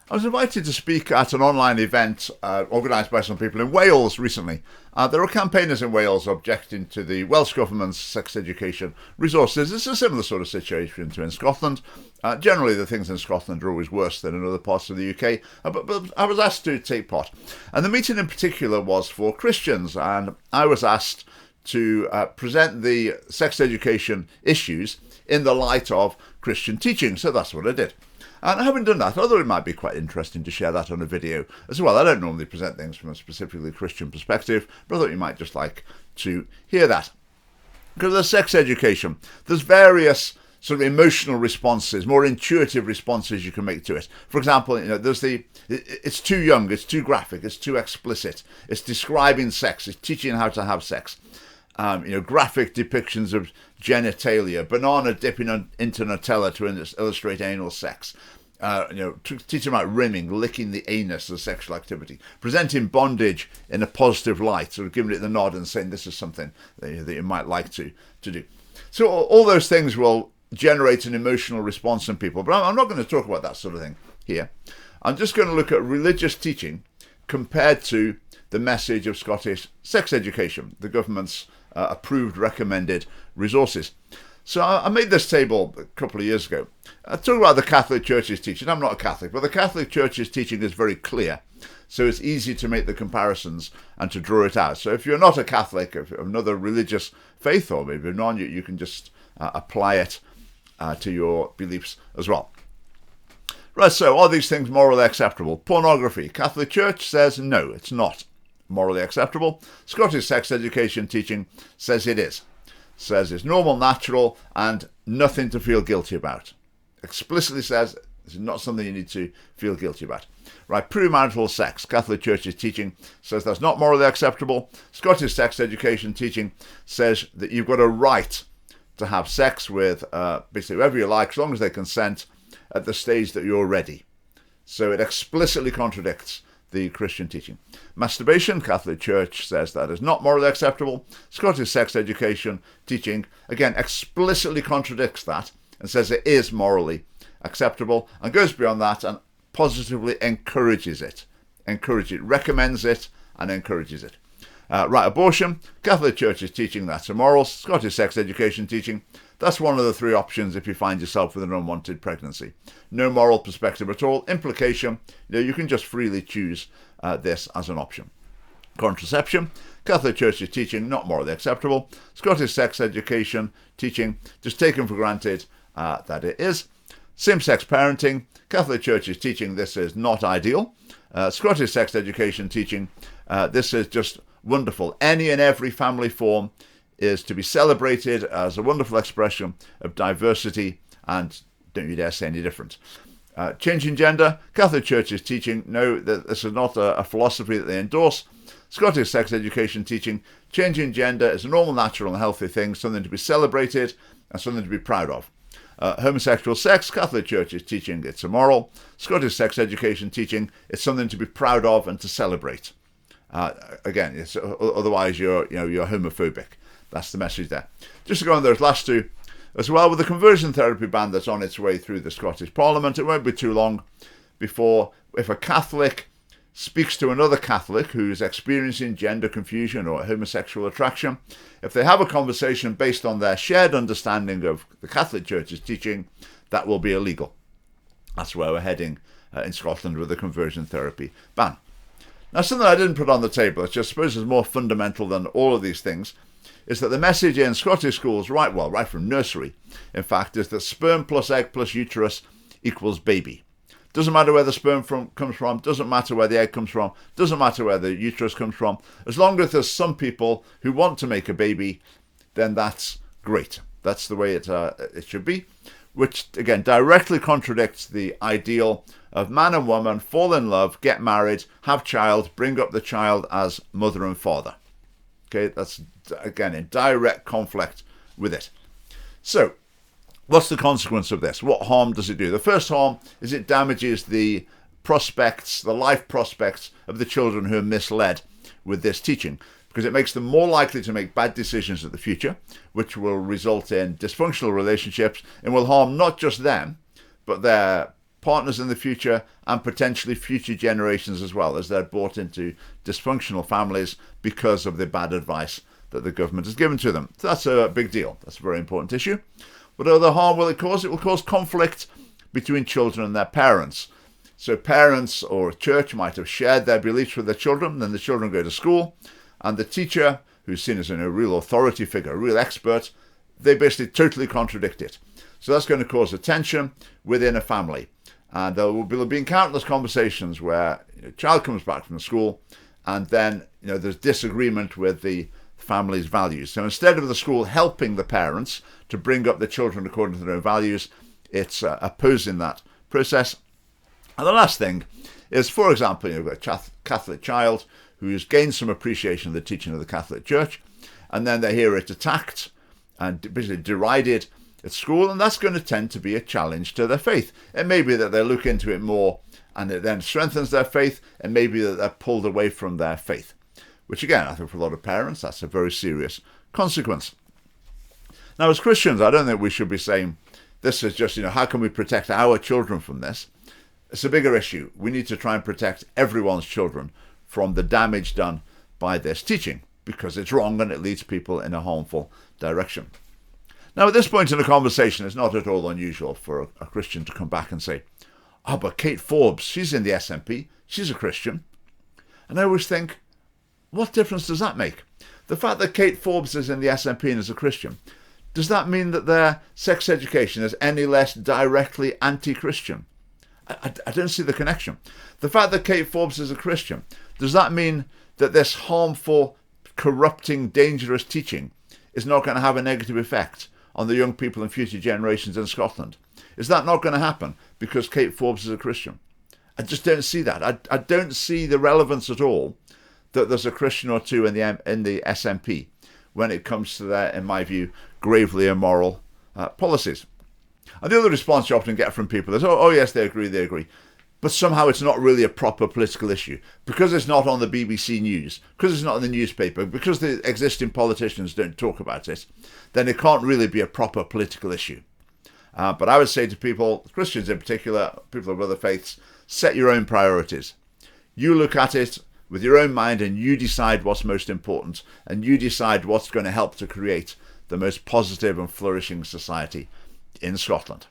I was invited to speak at an online event organised by some people in Wales recently. There are campaigners in Wales objecting to the Welsh Government's sex education resources. It's a similar sort of situation to in Scotland. Generally, the things in Scotland are always worse than in other parts of the UK. But I was asked to take part. And the meeting in particular was for Christians. And I was asked to present the sex education issues in the light of Christian teaching. So that's what I did. And having done that, I thought it might be quite interesting to share that on a video as well. I don't normally present things from a specifically Christian perspective, but I thought you might just like to hear that. Because there's sex education. There's various sort of emotional responses, more intuitive responses you can make to it. For example, there's it's too young, it's too graphic, it's too explicit, it's describing sex, it's teaching how to have sex. Graphic depictions of genitalia, banana dipping into Nutella to illustrate anal sex. Teaching about rimming, licking the anus as sexual activity, presenting bondage in a positive light, sort of giving it the nod and saying this is something that you might like to do. So all those things will generate an emotional response in people, but I'm not going to talk about that sort of thing here. I'm just going to look at religious teaching compared to the message of Scottish sex education, the government's approved recommended resources. So I made this table a couple of years ago. I talk about the Catholic Church's teaching. I'm not a Catholic, but the Catholic Church's teaching is very clear. So it's easy to make the comparisons and to draw it out. So if you're not a Catholic, of another religious faith, or maybe non, you can just apply it to your beliefs as well. Right, so are these things morally acceptable? Pornography. Catholic Church says no, it's not morally acceptable. Scottish sex education teaching says it is. Says it's normal, natural, and nothing to feel guilty about. Explicitly says it's not something you need to feel guilty about. Right, premarital sex. Catholic Church's teaching says that's not morally acceptable. Scottish sex education teaching says that you've got a right to have sex with basically whoever you like, as long as they consent at the stage that you're ready. So it explicitly contradicts the Christian teaching. Masturbation, Catholic Church says that is not morally acceptable. Scottish sex education teaching, again, explicitly contradicts that and says it is morally acceptable and goes beyond that and positively encourages it. Recommends it and encourages it. Right, abortion, Catholic Church's teaching that's immoral. Scottish sex education teaching, that's one of the three options if you find yourself with an unwanted pregnancy. No moral perspective at all. Implication, you can just freely choose this as an option. Contraception, Catholic Church's teaching, not morally acceptable. Scottish sex education teaching, just taken for granted that it is. Same-sex parenting, Catholic Church's teaching, this is not ideal. Scottish sex education teaching, this is just wonderful. Any and every family form is to be celebrated as a wonderful expression of diversity, and don't you dare say any different. Changing gender, Catholic Church's teaching, no, this is not a philosophy that they endorse. Scottish sex education teaching, changing gender is a normal, natural and healthy thing, something to be celebrated and something to be proud of. Homosexual sex, Catholic Church's teaching, it's immoral. Scottish sex education teaching, it's something to be proud of and to celebrate. Again, otherwise you're homophobic. That's the message there. Just to go on those last two as well, with the conversion therapy ban that's on its way through the Scottish Parliament, it won't be too long before, if a Catholic speaks to another Catholic who's experiencing gender confusion or homosexual attraction, if they have a conversation based on their shared understanding of the Catholic Church's teaching, that will be illegal. That's where we're heading in Scotland with the conversion therapy ban. Now, something I didn't put on the table, which I suppose is more fundamental than all of these things, is that the message in Scottish schools, right from nursery, in fact, is that sperm plus egg plus uterus equals baby. Doesn't matter where the sperm comes from, doesn't matter where the egg comes from, doesn't matter where the uterus comes from. As long as there's some people who want to make a baby, then that's great. That's the way it should be, which, again, directly contradicts the ideal of man and woman fall in love, get married, have child, bring up the child as mother and father. Okay, that's, again, in direct conflict with it. So, what's the consequence of this? What harm does it do? The first harm is it damages the prospects, the life prospects of the children who are misled with this teaching, because it makes them more likely to make bad decisions in the future, which will result in dysfunctional relationships and will harm not just them, but their partners in the future, and potentially future generations as well, as they're brought into dysfunctional families because of the bad advice that the government has given to them. So that's a big deal. That's a very important issue. What other harm will it cause? It will cause conflict between children and their parents. So parents or a church might have shared their beliefs with their children, then the children go to school, and the teacher, who's seen as a real authority figure, a real expert, they basically totally contradict it. So that's going to cause a tension within a family. And there will be countless conversations where a child comes back from school and then there's disagreement with the family's values. So instead of the school helping the parents to bring up the children according to their own values, it's opposing that process. And the last thing is, for example, you've got a Catholic child who's gained some appreciation of the teaching of the Catholic Church, and then they hear it attacked and basically derided at school, and that's going to tend to be a challenge to their faith. It may be that they look into it more and it then strengthens their faith, and maybe that they're pulled away from their faith, which again, I think for a lot of parents, that's a very serious consequence. Now, as Christians, I don't think we should be saying this is just, how can we protect our children from this? It's a bigger issue. We need to try and protect everyone's children from the damage done by this teaching, because it's wrong and it leads people in a harmful direction. Now, at this point in the conversation, it's not at all unusual for a Christian to come back and say, oh, but Kate Forbes, she's in the SNP, she's a Christian. And I always think, what difference does that make? The fact that Kate Forbes is in the SNP and is a Christian, does that mean that their sex education is any less directly anti-Christian? I don't see the connection. The fact that Kate Forbes is a Christian, does that mean that this harmful, corrupting, dangerous teaching is not going to have a negative effect on the young people and future generations in Scotland? Is that not going to happen because Kate Forbes is a Christian? I just don't see that. I don't see the relevance at all that there's a Christian or two in the SNP when it comes to their, in my view, gravely immoral policies. And the other response you often get from people is, oh yes, they agree. But somehow it's not really a proper political issue. Because it's not on the BBC News, because it's not in the newspaper, because the existing politicians don't talk about it, then it can't really be a proper political issue. But I would say to people, Christians in particular, people of other faiths, set your own priorities. You look at it with your own mind and you decide what's most important, and you decide what's going to help to create the most positive and flourishing society in Scotland.